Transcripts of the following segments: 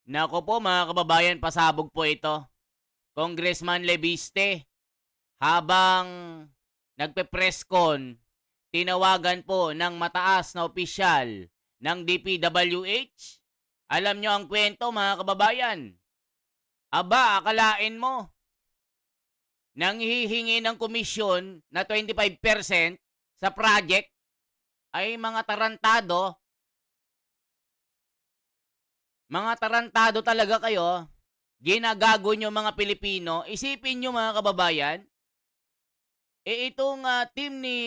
Nako po mga kababayan, pasabog po ito. Congressman Leviste, habang nagpe-press con, tinawagan po ng mataas na opisyal ng DPWH. Alam nyo ang kwento mga kababayan. Aba, akalain mo, nang hihingi ng komisyon na 25% sa project ay mga tarantado talaga kayo. Ginagago nyo mga Pilipino. Isipin nyo mga kababayan, itong team ni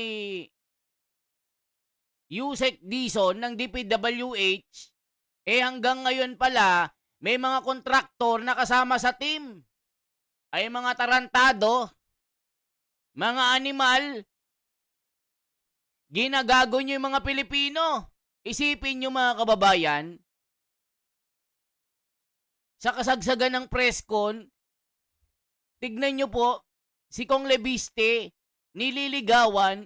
Yusek Dizon ng DPWH, hanggang ngayon pala, may mga kontraktor na kasama sa team. Ay mga tarantado, mga animal, ginagago nyo yung mga Pilipino. Isipin nyo mga kababayan, sa kasagsagan ng press con, tignan nyo po, si Kong Leviste, nililigawan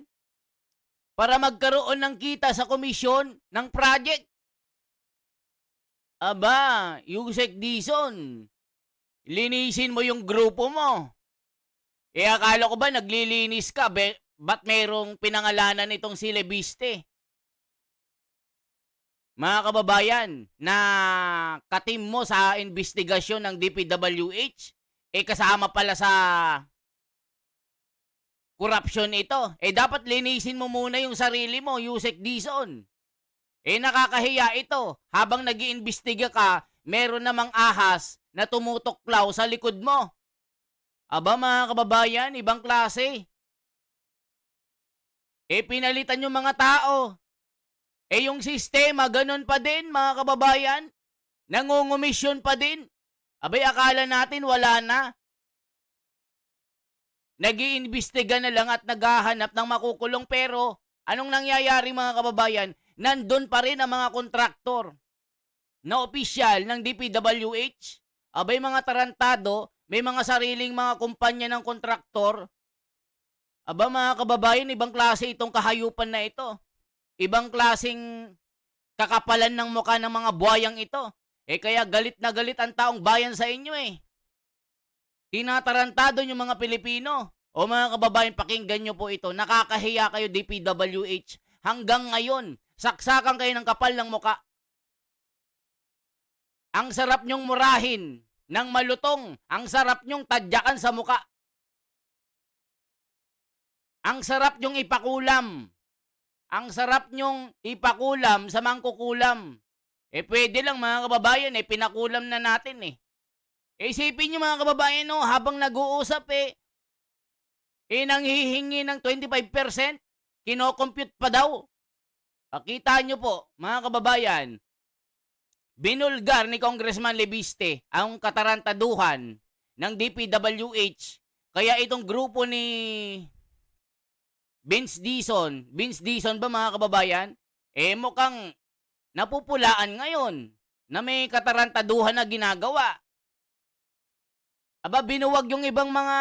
para magkaroon ng kita sa komisyon ng project. Aba, Yusek Dizon, linisin mo yung grupo mo. Akala ko ba naglilinis ka? Ba't merong pinangalanan itong si Leviste? Mga kababayan, na katim mo sa investigasyon ng DPWH, kasama pala sa corruption ito. Dapat linisin mo muna yung sarili mo, Yusek Dizon. Nakakahiya ito. Habang nag-iimbestiga ka, meron namang ahas na tumutuklaw sa likod mo. Aba mga kababayan, ibang klase. Pinalitan yung mga tao. Yung sistema, ganun pa din, mga kababayan. Nangungumisyon pa din. Abay, akala natin wala na. Nag-iimbestiga na lang at naghahanap ng makukulong, pero anong nangyayari mga kababayan? Nandun pa rin ang mga kontraktor na opisyal ng DPWH. Abay, mga tarantado, may mga sariling mga kumpanya ng kontraktor. Aba mga kababayan, ibang klase itong kahayupan na ito. Ibang klaseng kakapalan ng mukha ng mga buhayang ito. Kaya galit na galit ang taong bayan sa inyo . Tinatarantado nyo mga Pilipino. O mga kababayan, pakinggan nyo po ito. Nakakahiya kayo DPWH. Hanggang ngayon, saksakan kayo ng kapal ng mukha. Ang sarap nyong murahin ng malutong. Ang sarap nyong tadyakan sa mukha. Ang sarap nyong ipakulam. Ang sarap nyong ipakulam sa mangkukulam. Pwede lang mga kababayan, pinakulam na natin . Isipin nyo mga kababayan, habang nag-uusap nanghihingi ng 25%, kinocompute pa daw. Pakita nyo po mga kababayan, binulgar ni Congressman Leviste ang katarantaduhan ng DPWH. Kaya itong grupo ni Vince Dizon ba mga kababayan? Mukhang napupulaan ngayon na may katarantaduhan na ginagawa. Aba, binuwag yung ibang mga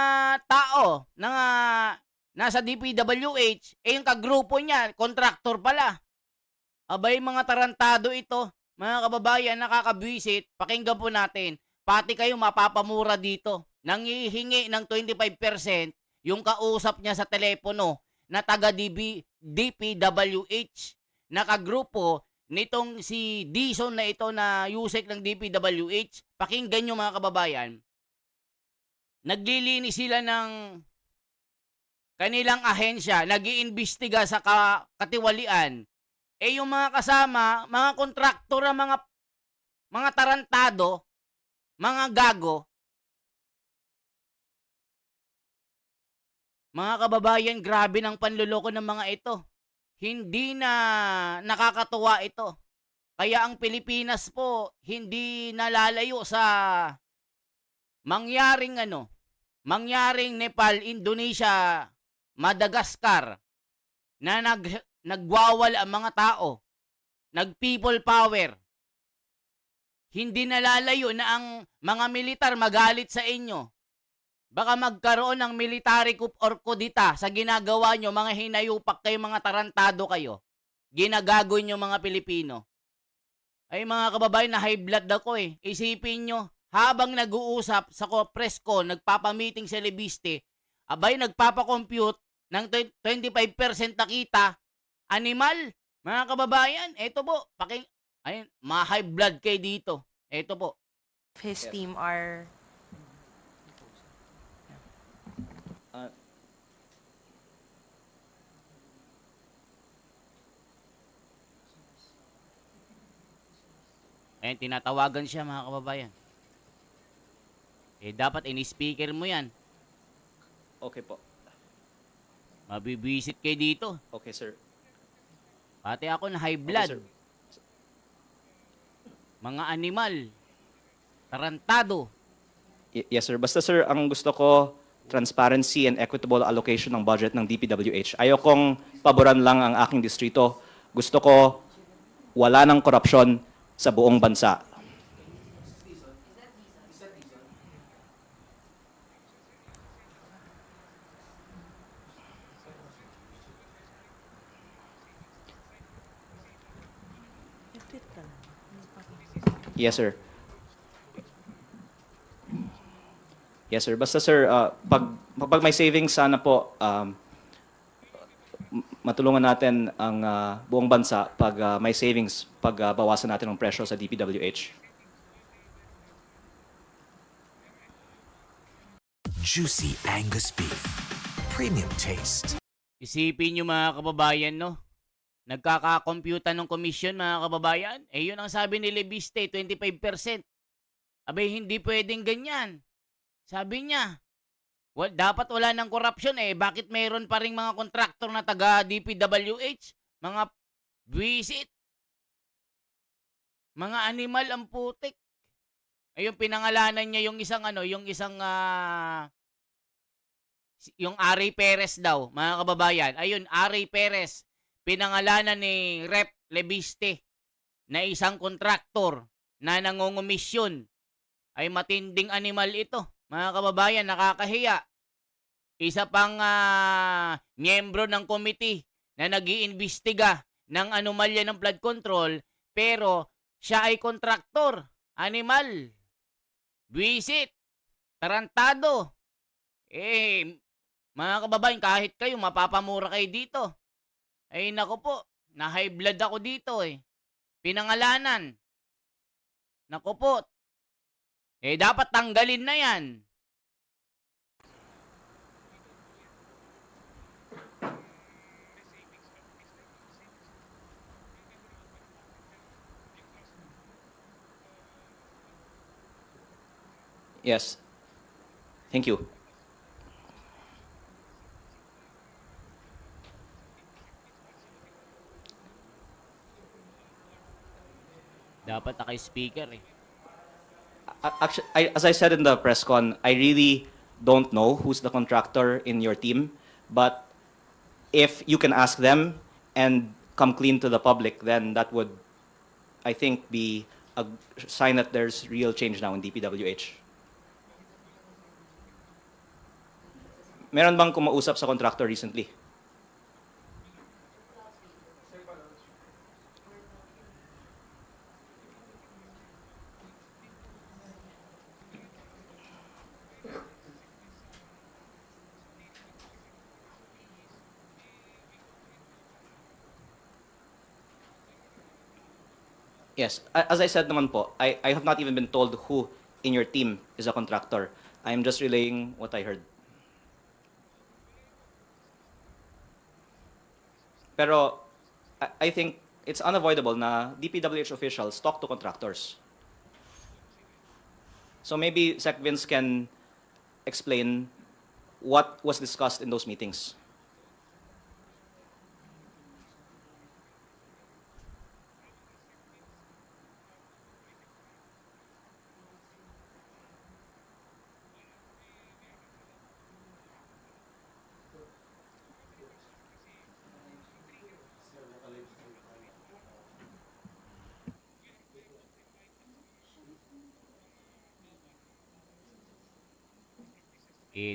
tao na nasa DPWH. Yung kagrupo niya, kontraktor pala. Abay, mga tarantado ito. Mga kababayan, nakakabwisit. Pakinggan po natin. Pati kayo mapapamura dito. Nanghihingi ng 25% yung kausap niya sa telepono na taga DPWH. Nakagrupo nitong si Dizon na ito na Yusek ng DPWH. Pakinggan nyo mga kababayan. Naglilinis sila ng kanilang ahensya. Nag-iimbestiga sa katiwalian. Yung mga kasama, mga kontraktor, mga tarantado, mga gago. Mga kababayan, grabe ng panluloko ng mga ito. Hindi na nakakatuwa ito. Kaya ang Pilipinas po, hindi nalalayo sa mangyaring Nepal, Indonesia, Madagascar, na nagwawal ang mga tao. Nag-people power. Hindi nalalayo na ang mga militar magalit sa inyo. Baka magkaroon ng military coup or kudita sa ginagawa nyo, mga hinayupak kayo, mga tarantado kayo. Ginagagoy nyo mga Pilipino. Ay mga kababayan, na high blood ako eh. Isipin nyo, habang nag-uusap sa press ko, nagpapamiting sa Lebiste, abay nagpapakompute ng 25% na kita, animal. Mga kababayan, eto po, ayun, mga high blood kayo dito. Eto po. His team are Uh, Ayun, tinatawagan siya mga kababayan. Dapat ini-speaker mo yan. okay po. Mabibisit kayo dito. Okay, sir. Pati ako na high Okay, blood. sir. Mga animal. Tarantado. Yes, sir. Basta, sir, ang gusto ko, transparency and equitable allocation ng budget ng DPWH. Ayokong paboran lang ang aking distrito. Gusto ko wala ng korupsyon sa buong bansa. Yes, sir. Yes, sir. Basta, sir, pag may savings, sana po, matulungan natin ang buong bansa pag may savings, pag bawasan natin ang presyo sa DPWH. Juicy Angus beef. Premium taste. Isipin nyo mga kababayan, no? Nagkakakomputa ng komisyon mga kababayan. Yun ang sabi ni Lebiste, 25%. Abay, hindi pwedeng ganyan. Sabi niya, dapat wala ng korupsyon bakit mayroon pa ring mga kontraktor na taga DPWH? Mga visit. Mga animal ang putik. Ayun, pinangalanan niya yung isang yung Ari Perez daw, mga kababayan. Ayun, Ari Perez, pinangalanan ni Rep Lebiste na isang kontraktor na nangungumisyon. Ay matinding animal ito, mga kababayan, nakakahiya. Isa pang miyembro ng committee na nag-iimbestiga ng anomalya ng flood control, pero siya ay kontraktor, animal, visit, tarantado. Mga kababayan, kahit kayo, mapapamura kayo dito. Ay, nako po, na high blood ako dito Pinangalanan. Nako po. Dapat tanggalin na yan. Yes. Thank you. Dapat naka-speaker Actually, as I said in the press con, I really don't know who's the contractor in your team, but if you can ask them and come clean to the public, then that would, I think, be a sign that there's real change now in DPWH. Meron bang kumausap sa contractor recently? Yes. As I said naman po, I have not even been told who in your team is a contractor. I'm just relaying what I heard. Pero I think it's unavoidable na DPWH officials talk to contractors. So maybe Sec Vince can explain what was discussed in those meetings.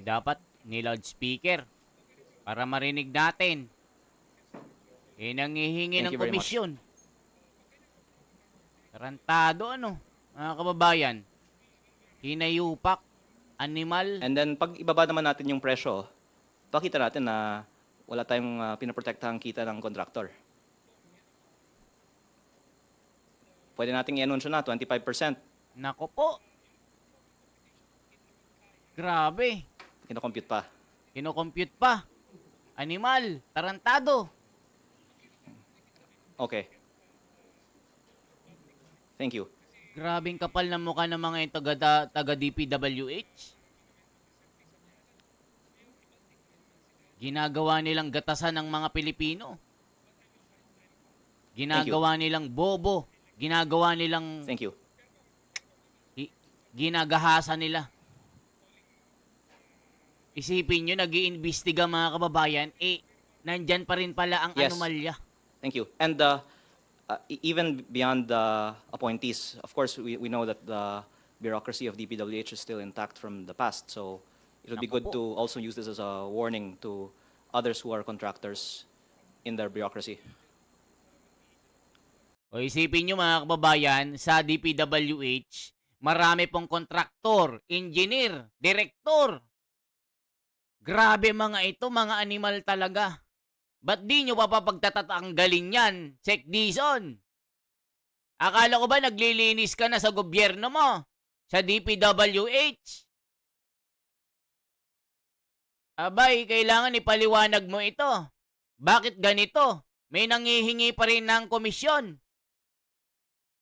Dapat ni-loudspeaker para marinig natin. Nanghihingi Thank ng you very much. komisyon. Tarantado ano, mga kababayan. Hinayupak, animal. And then, pag ibaba naman natin yung presyo, pakita natin na wala tayong pinaprotektahang kita ng contractor. Pwede nating i-anunsyo na 25%. Nako po. Grabe. Kino-compute pa. Kino-compute pa. Animal, tarantado. Okay. Thank you. Grabing kapal ng mukha ng mga yung taga DPWH. Ginagawa nilang gatasan ng mga Pilipino. Ginagawa nilang bobo. Ginagawa nilang Thank you. ginagahasa nila. Isipin nyo, nag-iimbestiga mga kababayan, nandyan pa rin pala ang Yes. anomalya. Thank you. And even beyond the appointees, of course, we know that the bureaucracy of DPWH is still intact from the past. So it would be Naku good po. to also use this as a warning to others who are contractors in their bureaucracy. O isipin nyo mga kababayan, sa DPWH, marami pong kontraktor, engineer, direktor. Grabe mga ito, mga animal talaga. Ba't di nyo papapagtatatanggalin yan, Sec Dizon? Akala ko ba naglilinis ka na sa gobyerno mo? Sa DPWH? Abay, kailangan ipaliwanag mo ito. Bakit ganito? May nangihingi pa rin ng komisyon.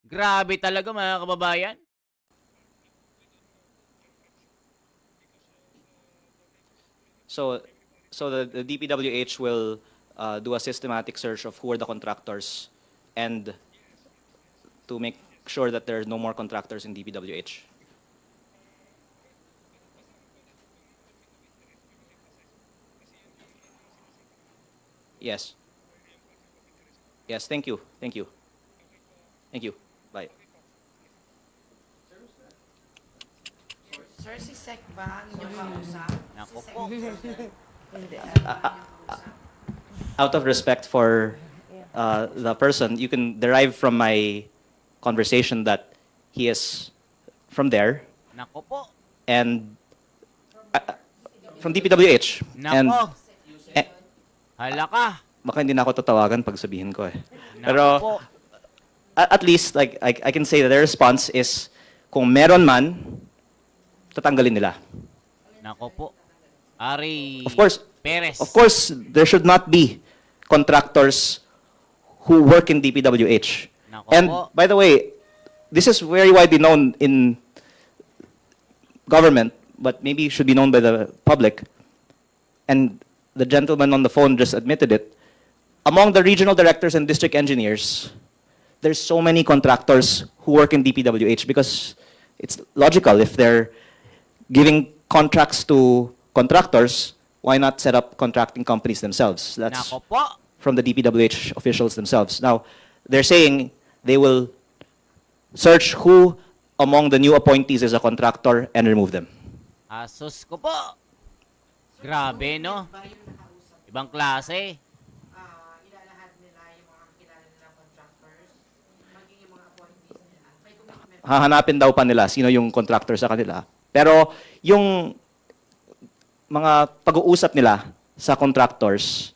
Grabe talaga mga kababayan. So the DPWH will do a systematic search of who are the contractors and to make sure that there are no more contractors in DPWH. Yes. Yes, thank you. Thank you. Thank you. Bye. Sir, si Sec ba ang inyong kausap? Nako po. Hindi. Out of respect for the person, you can derive from my conversation that he is from there Nako po. and from DPWH. And Nako. eh, Hala ka. baka hindi na ako tatawagan pag sabihin ko eh. Nako Pero po. at least like I can say that their response is kung meron man, tatanggalin nila. Nako po. Ari Of course, Perez. Of course, there should not be contractors who work in DPWH. Nako And po. by the way, this is very widely known in government, but maybe should be known by the public. And the gentleman on the phone just admitted it. Among the regional directors and district engineers, there's so many contractors who work in DPWH because it's logical if they're giving contracts to contractors, why not set up contracting companies themselves? That's Nako po. from the DPWH officials themselves. Now, they're saying they will search who among the new appointees is a contractor and remove them. Asos ko po. Grabe, no? Ibang klase. Ilalahad nila yung mga kilala nilang contractors, maging yung mga appointees nila. May commitment. Hahanapin daw pa nila sino yung contractor sa kanila. Pero yung mga pag-uusap nila sa contractors,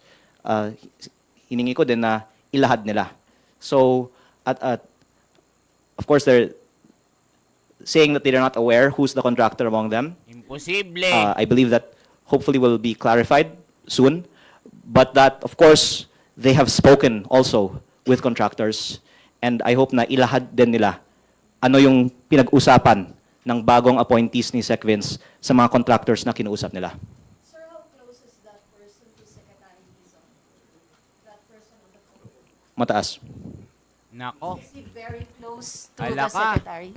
hiningi ko din na ilahad nila. So, of course, they're saying that they're not aware who's the contractor among them. Imposible. I believe that hopefully will be clarified soon. But that, of course, they have spoken also with contractors. And I hope na ilahad din nila ano yung pinag-usapan ng bagong appointees ni Sec Vince sa mga contractors na kinuusap nila. Sir, how close is that person to Secretary Dizon? That person on the phone? Mataas. Nako. Is he very close to Ala the ka. Secretary?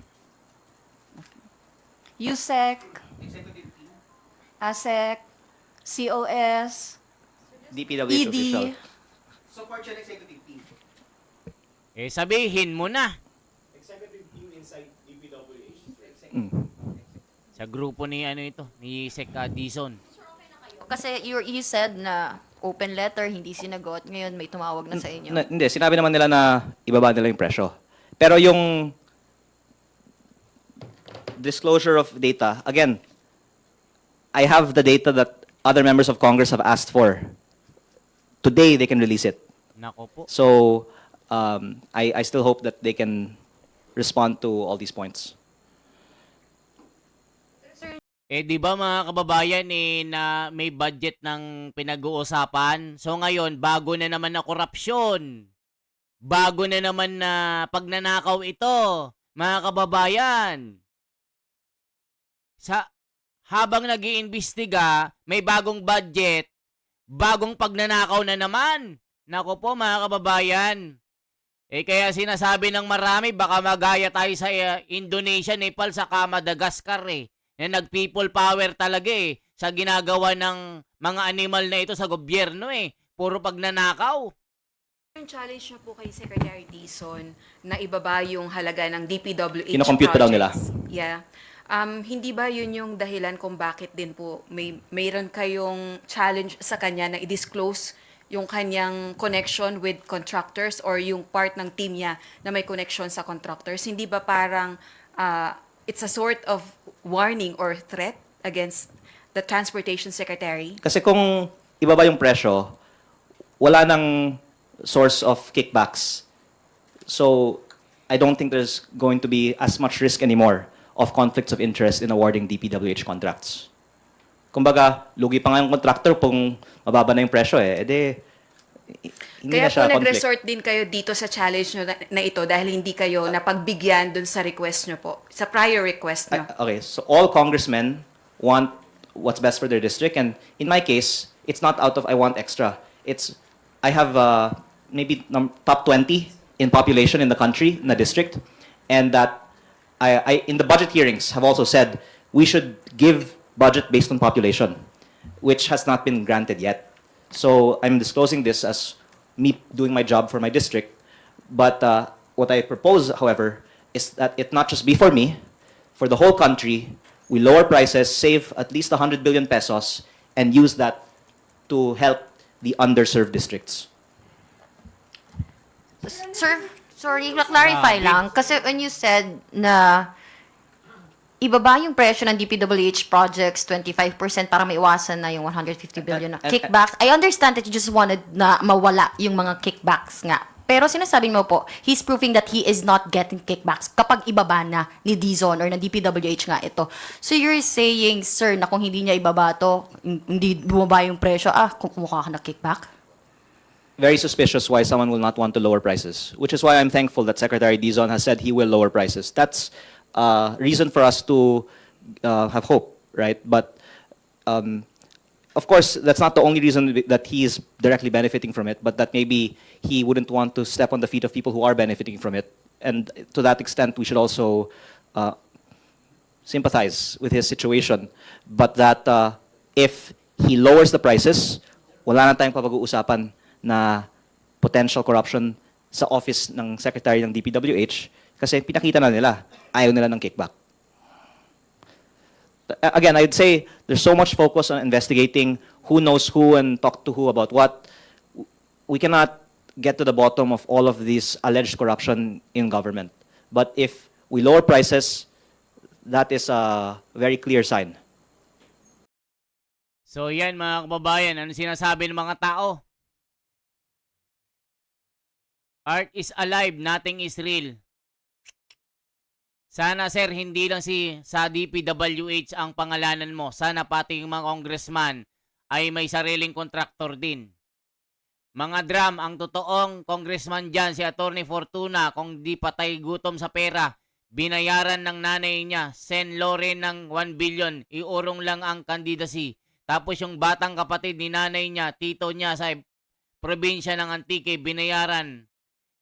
USEC, ASEC, COS, DPWH ED. official. Sabihin mo na. Sa grupo ni ano ito, ni Sec Dizon. Kasi you said na open letter, hindi sinagot. Ngayon may tumawag na sa inyo. Hindi, sinabi naman nila na ibaba nila yung presyo. Pero yung disclosure of data, again, I have the data that other members of Congress have asked for. Today, they can release it. Nako po. So, I still hope that they can respond to all these points. Eh di ba mga kababayan na may budget ng pinag-uusapan? So ngayon, bago na naman na korupsyon. Bago na naman na pagnanakaw ito, mga kababayan. Habang nag-iimbestiga, may bagong budget, bagong pagnanakaw na naman. Nako po mga kababayan. Eh kaya sinasabi ng marami, baka magaya tayo sa Indonesia, Nepal, saka Madagascar na nag-people power talaga sa ginagawa ng mga animal na ito sa gobyerno Puro pagnanakaw. Yung challenge niyo po kay Secretary Dizon na ibaba yung halaga ng DPWH Kino-compute pa daw nila. projects. Yeah. Hindi ba yun yung dahilan kung bakit din po mayroon kayong challenge sa kanya na i-disclose yung kanyang connection with contractors or yung part ng team niya na may connection sa contractors? Hindi ba parang it's a sort of warning or threat against the Transportation Secretary? Kasi kung ibaba yung presyo, wala nang source of kickbacks. So, I don't think there's going to be as much risk anymore of conflicts of interest in awarding DPWH contracts. Kumbaga, lugi pa nga yung contractor kung mababa na yung presyo hindi Kaya na siya po conflict. nag-resort din kayo dito sa challenge nyo na ito dahil hindi kayo napagbigyan dun sa request nyo po, sa prior request nyo. Okay, so all congressmen want what's best for their district, and in my case, it's not out of I want extra. It's I have maybe top 20 in population in the country, in the district, and that I in the budget hearings have also said we should give budget based on population, which has not been granted yet. So I'm disclosing this as me doing my job for my district. But what I propose, however, is that it not just be for me, for the whole country, we lower prices, save at least 100 billion pesos, and use that to help the underserved districts. Sir, sorry, clarify lang. Kasi when you said na ibaba yung presyo ng DPWH projects 25% para maiwasan na yung 150 billion na kickbacks. I understand that you just wanted na mawala yung mga kickbacks nga. Pero sinasabi mo po, he's proving that he is not getting kickbacks kapag ibaba na ni Dizon or ng DPWH nga ito. So you're saying, sir, na kung hindi niya ibaba to, hindi bumaba yung presyo, kumukuha ka na kickback? Very suspicious why someone will not want to lower prices, which is why I'm thankful that Secretary Dizon has said he will lower prices. That's reason for us to have hope, right? But of course, that's not the only reason that he is directly benefiting from it, but that maybe he wouldn't want to step on the feet of people who are benefiting from it. And to that extent, we should also sympathize with his situation. But that if he lowers the prices, wala na tayong papag-uusapan na potential corruption sa office ng Secretary ng DPWH kasi pinakita na nila, ayaw nila ng kickback. Again, I'd say there's so much focus on investigating who knows who and talk to who about what. We cannot get to the bottom of all of this alleged corruption in government. But if we lower prices, that is a very clear sign. So yan mga kababayan, ano sinasabi ng mga tao? Art is alive, nothing is real. Sana sir, hindi lang sa DPWH ang pangalanan mo. Sana pati yung mga congressman ay may sariling kontraktor din. Mga drum, ang totoong congressman dyan, si Atty. Fortuna, kung di patay gutom sa pera, binayaran ng nanay niya, Sen Loren ng 1 billion, iurong lang ang candidacy. Tapos yung batang kapatid ni nanay niya, tito niya sa probinsya ng Antique, binayaran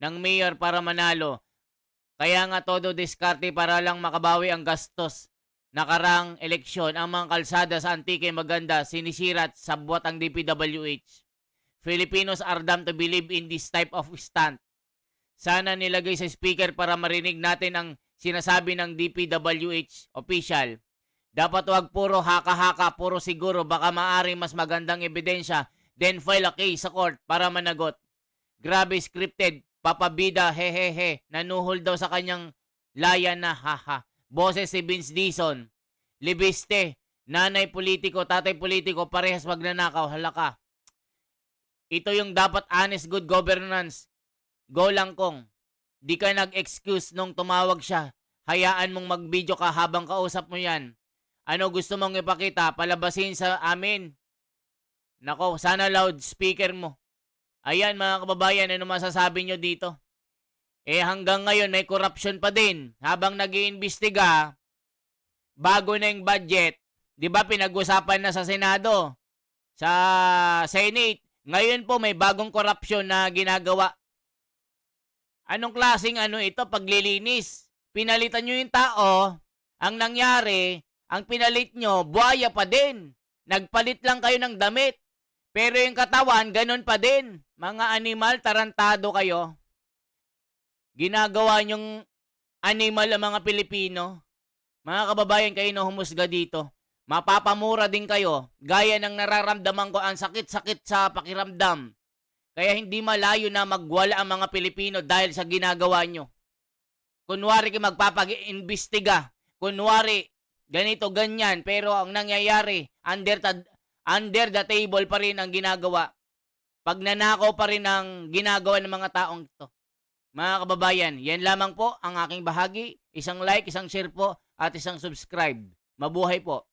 ng mayor para manalo. Kaya nga todo diskarte para lang makabawi ang gastos. Nakarang eleksyon, ang mga kalsada sa Antique maganda, sinisirat, sabwat ang DPWH. Filipinos are dumb to believe in this type of stunt. Sana nilagay sa speaker para marinig natin ang sinasabi ng DPWH official. Dapat wag puro haka-haka, puro siguro, baka maaring mas magandang ebidensya, then file a case sa court para managot. Grabe scripted, papabida, hehehe, nanuhol daw sa kanyang laya na, haha. Boses si Vince Dizon, libiste, nanay politiko, tatay politiko, parehas magnanakaw, halaka. Ito yung dapat honest good governance. Go lang kong. Di ka nag-excuse nung tumawag siya. Hayaan mong mag-video ka habang kausap mo yan. Ano gusto mong ipakita? Palabasin sa amin. Nako, sana loudspeaker mo. Ayan mga kababayan, ano masasabi nyo dito? Hanggang ngayon may corruption pa din. Habang nag-iimbestiga, bago na yung budget, di ba pinag-usapan na sa Senado, sa Senate, ngayon po may bagong corruption na ginagawa. Anong klaseng ito, paglilinis? Pinalitan nyo yung tao, ang nangyari, ang pinalit nyo, buhaya pa din. Nagpalit lang kayo ng damit. Pero yung katawan, ganun pa din. Mga animal, tarantado kayo. Ginagawa nyong animal ang mga Pilipino. Mga kababayan, kayo na humusga dito. Mapapamura din kayo. Gaya ng nararamdaman ko, ang sakit-sakit sa pakiramdam. Kaya hindi malayo na magwala ang mga Pilipino dahil sa ginagawa nyo. Kunwari kayo magpapag-imbestiga. Kunwari, ganito, ganyan. Pero ang nangyayari, under the table pa rin ang ginagawa. Pagnanakaw pa rin ang ginagawa ng mga taong ito. Mga kababayan, yan lamang po ang aking bahagi. Isang like, isang share po, at isang subscribe. Mabuhay po.